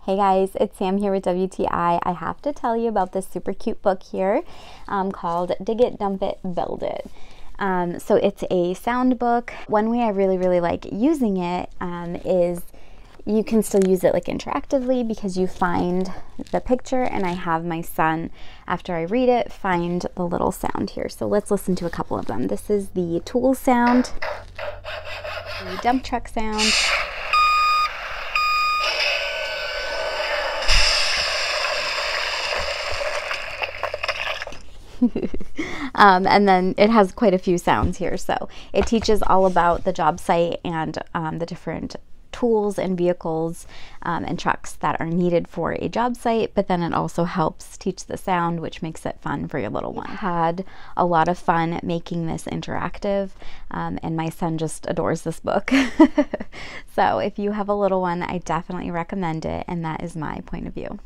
Hey guys, it's Sam here with WTI. I have to tell you about this super cute book here called Dig It, Dump It, Build It. So it's a sound book. One way I really like using it is you can still use it like interactively because you find the picture and I have my son, after I read it, find the little sound here. So let's listen to a couple of them. This is the tool sound, the dump truck sound, and then it has quite a few sounds here. So it teaches all about the job site and the different tools and vehicles and trucks that are needed for a job site, but then it also helps teach the sound, which makes it fun for your little one. I had a lot of fun making this interactive, and my son just adores this book. So if you have a little one, I definitely recommend it, and that is my point of view.